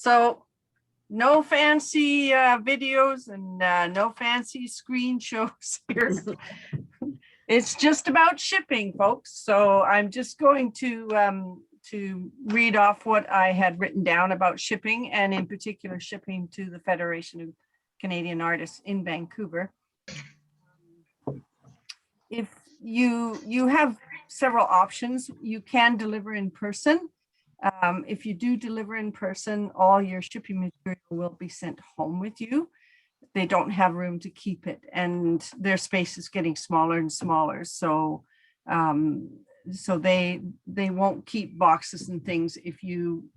So no fancy videos and no fancy screen shows here. It's just about shipping, folks. So I'm just going to read off what I had written down about shipping, and in particular shipping to the Federation of Canadian Artists in Vancouver. If you have several options, you can deliver in person. If you do deliver in person, all your shipping material will be sent home with you. They don't have room to keep it, and their space is getting smaller and smaller. So so they won't keep boxes and things if you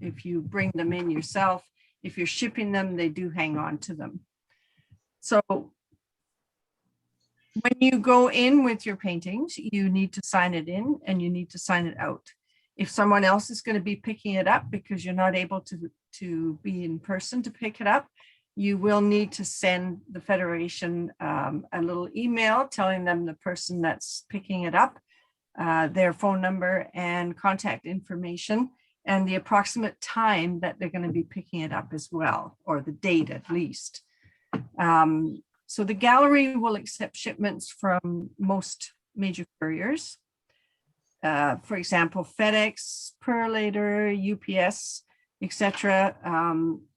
bring them in yourself. If you're shipping them, they do hang on to them. So when you go in with your paintings, you need to sign it in and you need to sign it out. If someone else is going to be picking it up because you're not able to be in person to pick it up, you will need to send the Federation a little email telling them the person that's picking it up, their phone number and contact information, and the approximate time that they're going to be picking it up as well, or the date at least. So the gallery will accept shipments from most major couriers. For example, FedEx, Purolator, UPS, etc.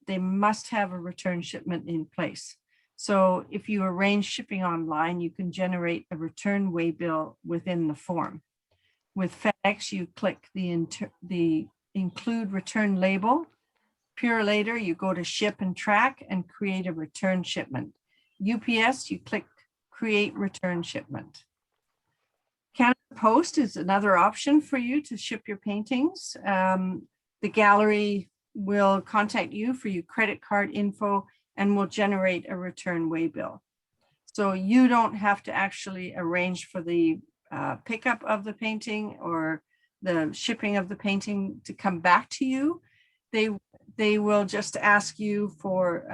They must have a return shipment in place. So if you arrange shipping online, you can generate a return waybill within the form. With FedEx, you click the include return label. Purolator, you go to ship and track and create a return shipment. UPS, you click create return shipment. Canada Post is another option for you to ship your paintings. The gallery will contact you for your credit card info and will generate a return waybill. So you don't have to actually arrange for the pickup of the painting or the shipping of the painting to come back to you. They will just ask you for,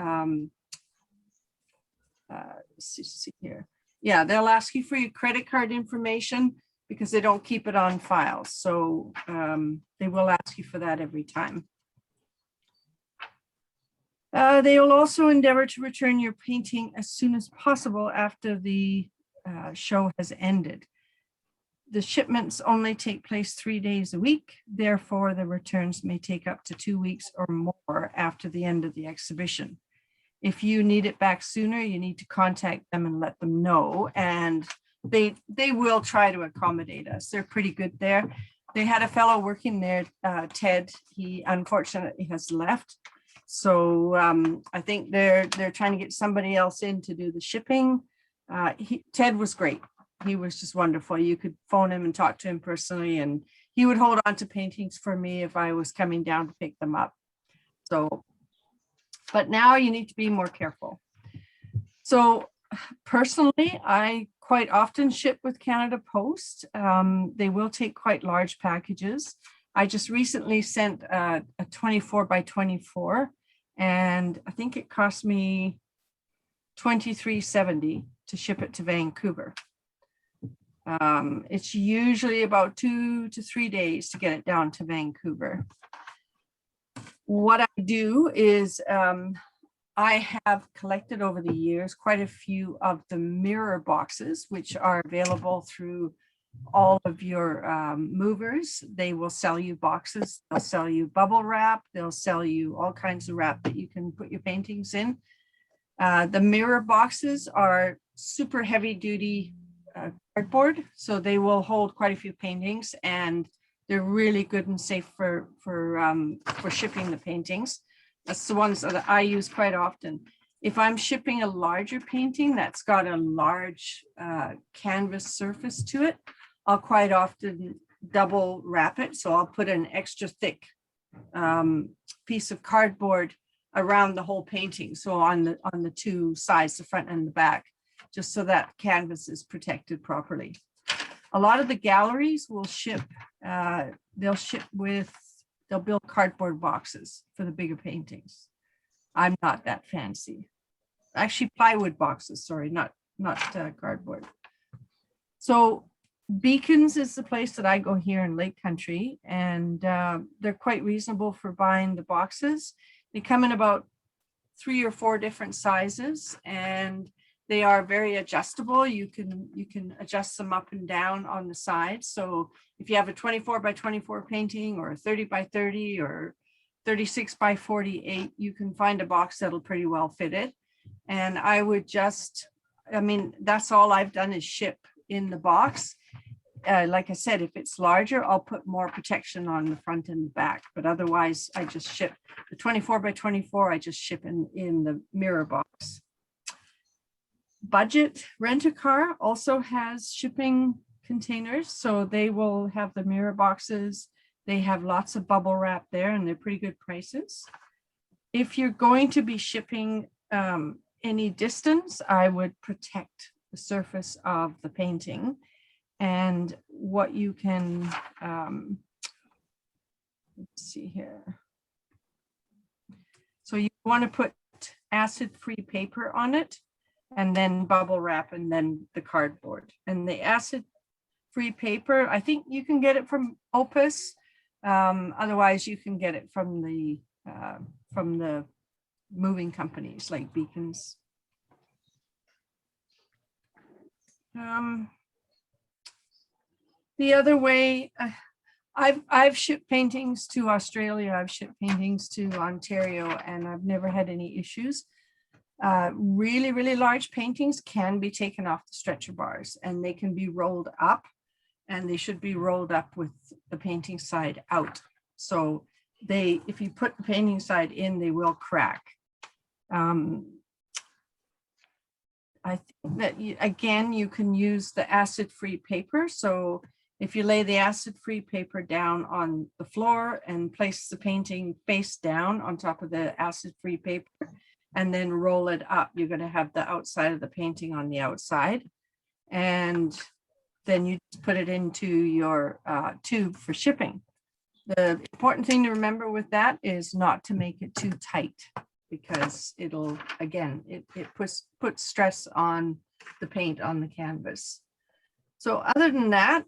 see here. Yeah, they'll ask you for your credit card information because they don't keep it on file. So they will ask you for that every time. They will also endeavor to return your painting as soon as possible after the show has ended. The shipments only take place 3 days a week. Therefore, the returns may take up to 2 weeks or more after the end of the exhibition. If you need it back sooner, you need to contact them and let them know. And they will try to accommodate us. They're pretty good there. They had a fellow working there, Ted. He unfortunately has left. So I think they're trying to get somebody else in to do the shipping. Ted was great. He was just wonderful. You could phone him and talk to him personally, and he would hold on to paintings for me if I was coming down to pick them up. So, but now you need to be more careful. So personally, I quite often ship with Canada Post. They will take quite large packages. I just recently sent a 24 by 24, and I think it cost me $23.70 to ship it to Vancouver. It's usually about 2 to 3 days to get it down to Vancouver. What I do is I have collected over the years quite a few of the mirror boxes, which are available through all of your movers. They will sell you boxes. They'll sell you bubble wrap. They'll sell you all kinds of wrap that you can put your paintings in. The mirror boxes are super heavy duty cardboard, so they will hold quite a few paintings, and they're really good and safe for shipping the paintings. That's the ones that I use quite often. If I'm shipping a larger painting that's got a large canvas surface to it, I'll quite often double wrap it. So I'll put an extra thick piece of cardboard around the whole painting. So on the two sides, the front and the back, just so that canvas is protected properly. A lot of the galleries will ship, they'll build cardboard boxes for the bigger paintings. I'm not that fancy. Actually, plywood boxes, sorry, not cardboard. So Beacons is the place that I go here in Lake Country, and they're quite reasonable for buying the boxes. They come in about 3 or 4 different sizes, and they are very adjustable. You can adjust them up and down on the sides. So if you have a 24 by 24 painting, or a 30 by 30, or 36 by 48, you can find a box that'll pretty well fit it. And I would just, I mean, that's all I've done is ship in the box. Like I said, if it's larger, I'll put more protection on the front and the back, but otherwise I just ship the 24 by 24. I just ship in the mirror box. Budget Rent-A-Car also has shipping containers, so they will have the mirror boxes. They have lots of bubble wrap there, and they're pretty good prices. If you're going to be shipping any distance, I would protect the surface of the painting. And what you can, let's see here. So you want to put acid-free paper on it, and then bubble wrap, and then the cardboard. And the acid-free paper, I think you can get it from Opus. Otherwise, you can get it from the moving companies like Beacons. The other way, I've shipped paintings to Australia, I've shipped paintings to Ontario, and I've never had any issues. Really, really large paintings can be taken off the stretcher bars, and they can be rolled up, and they should be rolled up with the painting side out. So if you put the painting side in, they will crack. I think that again, you can use the acid-free paper. So if you lay the acid-free paper down on the floor and place the painting face down on top of the acid-free paper, and then roll it up, you're going to have the outside of the painting on the outside. And then you just put it into your tube for shipping. The important thing to remember with that is not to make it too tight, because it'll, again, it puts stress on the paint on the canvas. So other than that,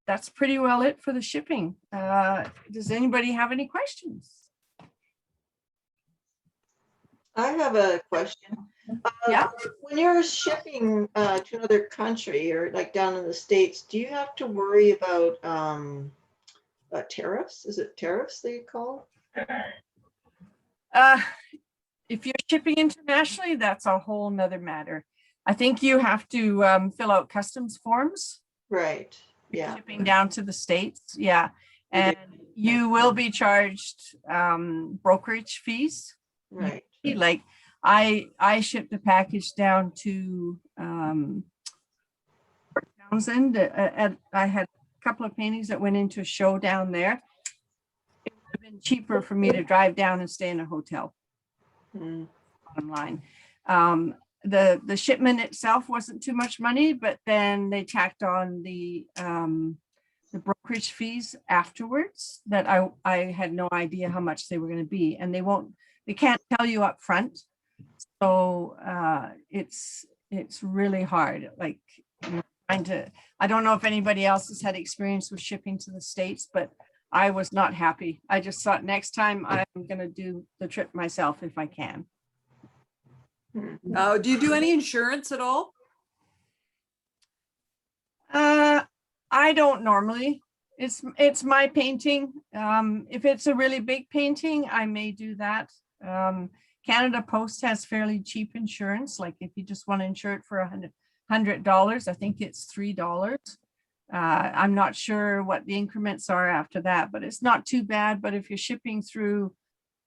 that's pretty well it for the shipping. Does anybody have any questions? I have a question. Yeah. When you're shipping to another country, or like down in the States, do you have to worry about tariffs? Is it tariffs they call? If you're shipping internationally, that's a whole nother matter. I think you have to fill out customs forms. Right. Yeah. Shipping down to the States. Yeah. And you will be charged brokerage fees. Right. Like I shipped a package down to Townsend. I had a couple of paintings that went into a show down there. It would have been cheaper for me to drive down and stay in a hotel. Bottom line. The shipment itself wasn't too much money, but then they tacked on the brokerage fees afterwards that I had no idea how much they were going to be, and they can't tell you up front. So it's really hard. Like, I don't know if anybody else has had experience with shipping to the States, but I was not happy. I just thought next time I'm going to do the trip myself if I can. Oh, do you do any insurance at all? I don't normally. It's my painting. If it's a really big painting, I may do that. Canada Post has fairly cheap insurance. Like if you just want to insure it for $100, I think it's $3. I'm not sure what the increments are after that, but it's not too bad. But if you're shipping through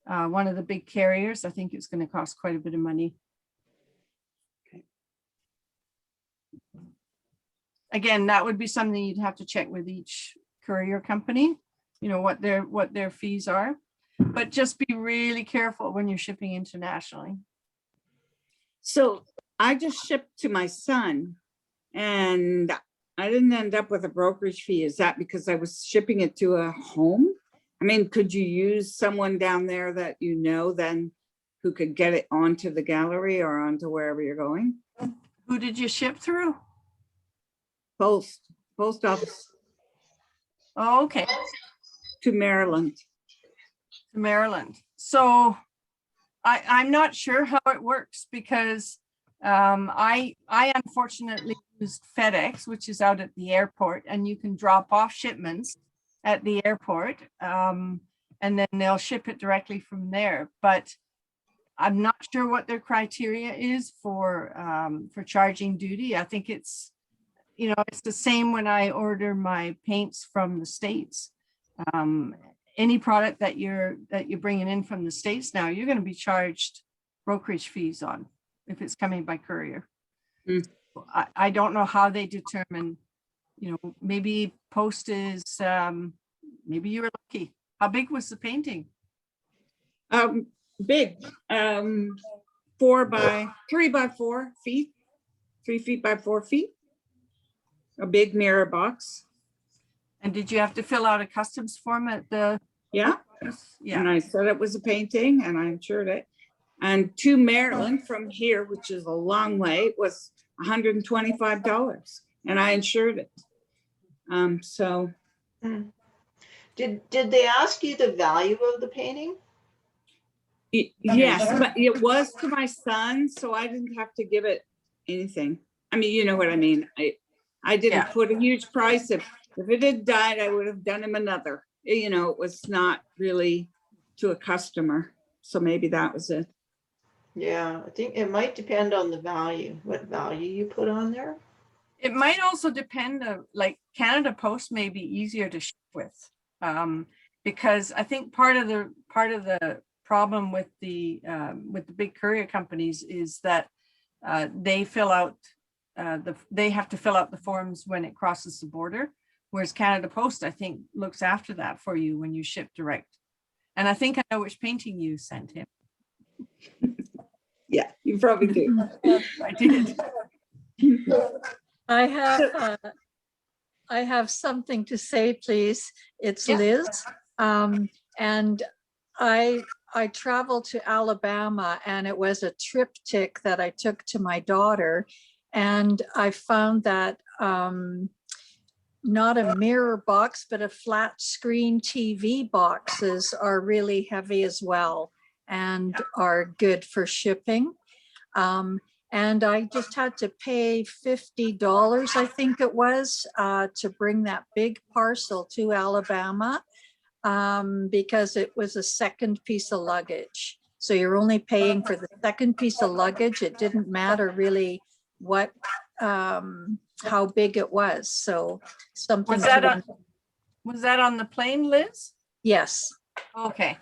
one of the big carriers, I think it's going to cost quite a bit of money. Okay. Again, that would be something you'd have to check with each courier company, you know, what their fees are. But just be really careful when you're shipping internationally. So I just shipped to my son, and I didn't end up with a brokerage fee. Is that because I was shipping it to a home? I mean, could you use someone down there that you know then who could get it onto the gallery or onto wherever you're going? Who did you ship through? Post office Oh, okay. to Maryland. To Maryland. So I'm not sure how it works because I unfortunately used FedEx, which is out at the airport, and you can drop off shipments at the airport, and then they'll ship it directly from there. But I'm not sure what their criteria is for charging duty. I think it's, it's the same when I order my paints from the States. Any product that you're bringing in from the States now, you're going to be charged brokerage fees on if it's coming by courier. Mm. I don't know how they determine, maybe post is, maybe you were lucky. How big was the painting? Big, 3 by 4 feet, 3 feet by 4 feet. A big mirror box. And did you have to fill out a customs form at the? Yeah. Yeah. And I said it was a painting and I insured it. And to Maryland from here, which is a long way, was $125 and I insured it. So. Did they ask you the value of the painting? Yes, but it was to my son, so I didn't have to give it anything. I mean, you know what I mean? I didn't put a huge price. If it had died, I would have done him another. It was not really to a customer. So maybe that was it. Yeah, I think it might depend on the value, what value you put on there. It might also depend, like Canada Post may be easier to ship with, because I think part of the problem with the big courier companies is that they fill out they have to fill out the forms when it crosses the border, whereas Canada Post, I think, looks after that for you when you ship direct. And I think I know which painting you sent him. Yeah, you probably do. I did. I have something to say, please. It's Liz. And I traveled to Alabama, and it was a triptych that I took to my daughter. And I found that not a mirror box, but a flat screen TV boxes are really heavy as well and are good for shipping. And I just had to pay $50, I think it was, to bring that big parcel to Alabama, because it was a second piece of luggage. So you're only paying for the second piece of luggage. It didn't matter really what, how big it was. So something. Was that on the plane, Liz? Yes. Okay.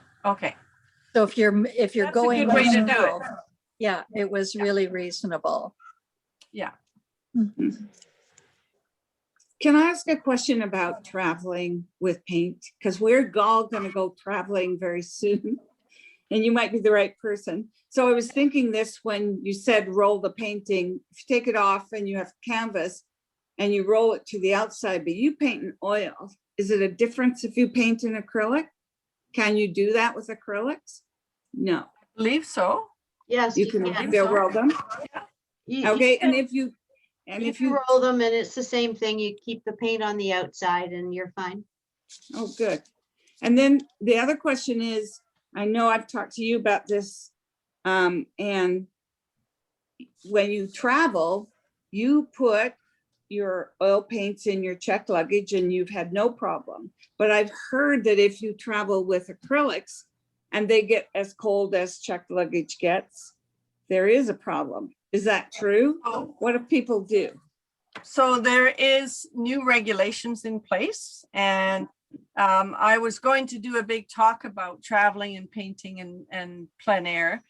So if you're That's a going, good way to do it. yeah, it was really reasonable. Yeah. Mhm. Can I ask a question about traveling with paint? Because we're all going to go traveling very soon, and you might be the right person. So I was thinking this when you said roll the painting. If you take it off and you have canvas and you roll it to the outside, but you paint in oil, is it a difference if you paint in acrylic? Can you do that with acrylics? No. I believe so. Yes, You can can. still roll them. Okay, and if you roll them and it's the same thing, you keep the paint on the outside and you're fine. Oh, good. And then the other question is, I know I've talked to you about this, and when you travel, you put your oil paints in your checked luggage and you've had no problem. But I've heard that if you travel with acrylics and they get as cold as checked luggage gets, there is a problem. Is that true? Oh. What do people do? So there is new regulations in place, and I was going to do a big talk about traveling and painting and plein air.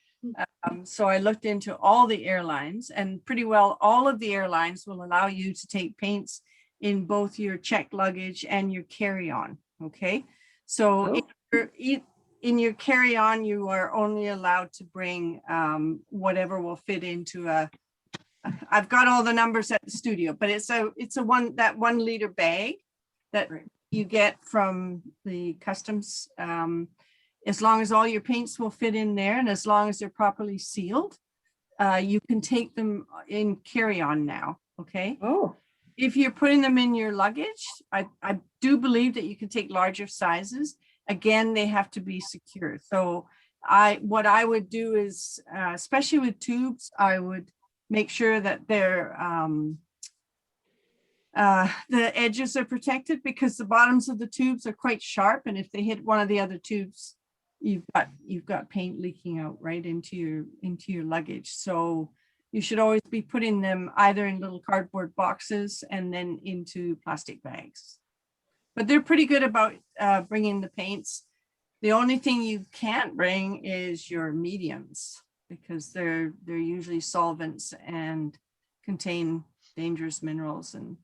So I looked into all the airlines, and pretty well all of the airlines will allow you to take paints in both your checked luggage and your carry-on. Okay, so in your carry-on, you are only allowed to bring whatever will fit into a. I've got all the numbers at the studio, but it's a 1 liter bag that you get from the customs. As long as all your paints will fit in there, and as long as they're properly sealed, you can take them in carry-on now. Okay. Oh. If you're putting them in your luggage, I do believe that you can take larger sizes. Again, they have to be secure. So what I would do is, especially with tubes, I would make sure that they're, the edges are protected, because the bottoms of the tubes are quite sharp, and if they hit one of the other tubes, you've got paint leaking out right into your luggage. So you should always be putting them either in little cardboard boxes and then into plastic bags. But they're pretty good about bringing the paints. The only thing you can't bring is your mediums, because they're usually solvents and contain dangerous minerals. And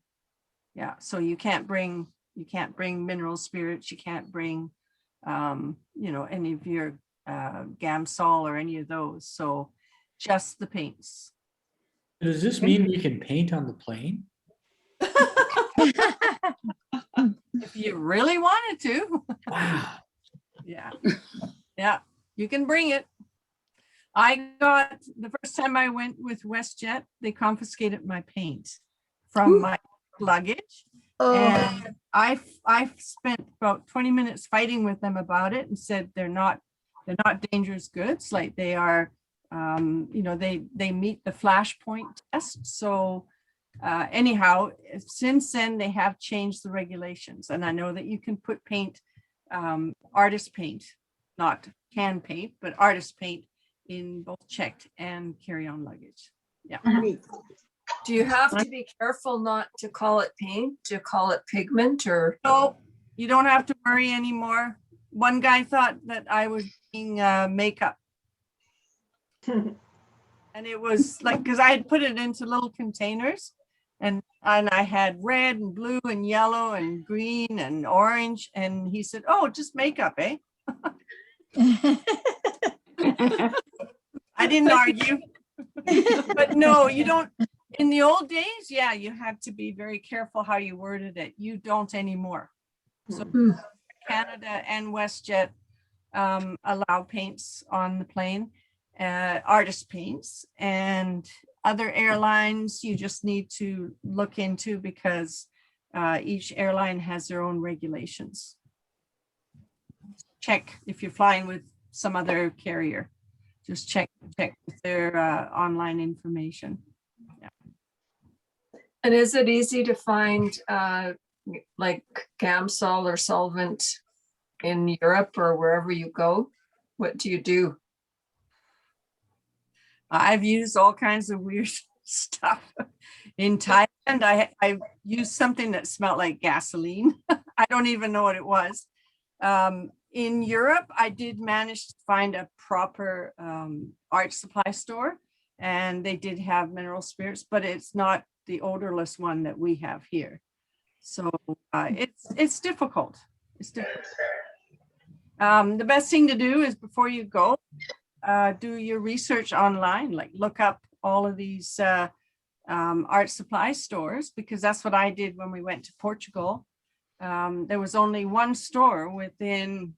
yeah, so you can't bring mineral spirits. You can't bring you know, any of your Gamsol or any of those. So just the paints. Does this mean we can paint on the plane? If you really wanted to. Wow. Yeah. Yeah, you can bring it. I got, the first time I went with WestJet, they confiscated my paint from my luggage. And I spent about 20 minutes fighting with them about it, and said they're not dangerous goods. Like, they are, you know, they meet the flashpoint test. So anyhow, since then they have changed the regulations, and I know that you can put paint, artist paint, not can paint, but artist paint, in both checked and carry-on luggage. Yeah. Do you have to be careful not to call it paint, to call it pigment, or? No, you don't have to worry anymore. One guy thought that I was being makeup. And it was like, because I had put it into little containers, and I had red and blue and yellow and green and orange. And he said, "Oh, just makeup, eh?" I didn't argue. But no, you don't. In the old days, yeah, you had to be very careful how you worded it. You don't anymore. So Canada and WestJet allow paints on the plane, artist paints, and other airlines you just need to look into, because each airline has their own regulations. Check if you're flying with some other carrier. Just check with their online information. And is it easy to find like Gamsol or solvent in Europe or wherever you go? What do you do? I've used all kinds of weird stuff. In Thailand, I used something that smelled like gasoline. I don't even know what it was. In Europe, I did manage to find a proper art supply store, and they did have mineral spirits, but it's not the odorless one that we have here. So it's difficult. It's difficult. The best thing to do is, before you go, do your research online, like look up all of these art supply stores, because that's what I did when we went to Portugal. There was only one store within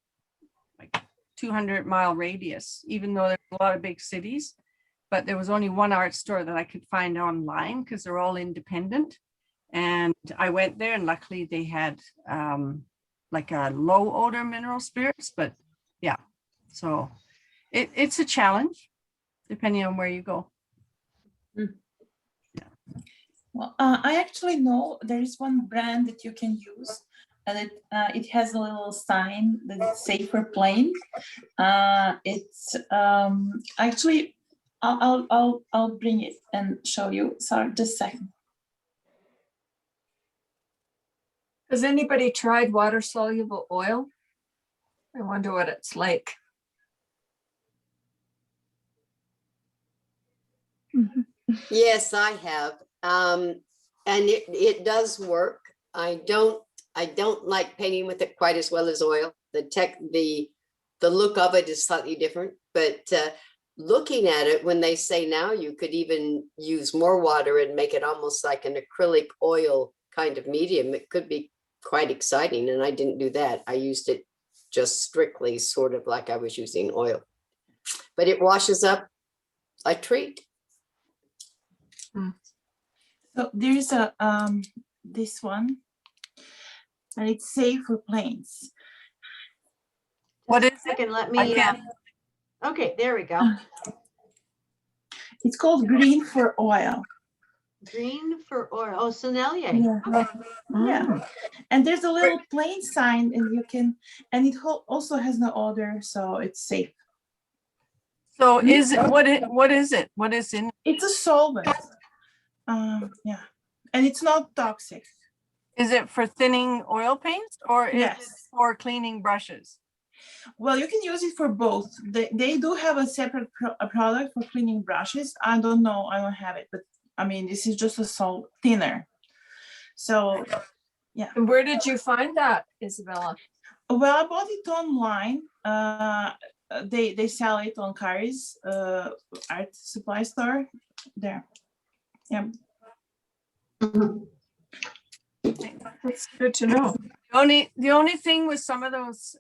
like 200-mile radius, even though there's a lot of big cities. But there was only one art store that I could find online, because they're all independent. And I went there, and luckily they had like a low odor mineral spirits. But yeah, so it's a challenge depending on where you go. Well, I actually know there is one brand that you can use, and it has a little sign that it's safe for plane. It's actually, I'll bring it and show you. Sorry, just a second. Has anybody tried water-soluble oil? I wonder what it's like. Yes, I have. And it does work. I don't like painting with it quite as well as oil. The look of it is slightly different, but looking at it, when they say now you could even use more water and make it almost like an acrylic oil kind of medium, it could be quite exciting. And I didn't do that. I used it just strictly sort of like I was using oil, but it washes up a treat. So there's a this one, and it's safe for planes. What is it? Second, let I me, can't. Okay, there we go. It's called Green for Oil. Green for oil. Oh, Sennelier. Yeah. Okay. Yeah. And there's a little plain sign, and you can, and it also has no odor, so it's safe. So is it, what is it? What is in? It's a solvent. Yeah. And it's not toxic. Is it for thinning oil paints or is it Yes. for cleaning brushes? Well, you can use it for both. They do have a separate a product for cleaning brushes. I don't know. I don't have it, but I mean, this is just a salt thinner. So, yeah. And where did you find that, Isabella? Well, I bought it online. They sell it on Kari's art supply store. There. Yeah. That's good to know. The only thing with some of those,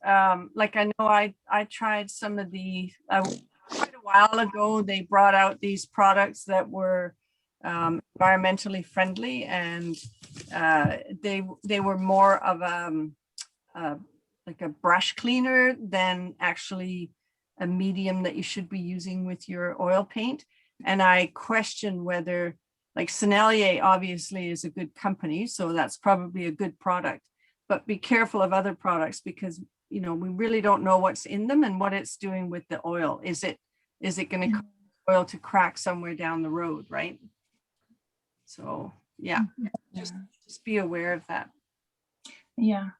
like I know I tried some of the, quite a while ago, they brought out these products that were environmentally friendly, and they were more of like a brush cleaner than actually a medium that you should be using with your oil paint. And I question whether, like, Sennelier obviously is a good company, so that's probably a good product, but be careful of other products because, you know, we really don't know what's in them and what it's doing with the oil. Is it going to cause oil to crack somewhere down the road, right? So yeah, just be aware of that. Yeah.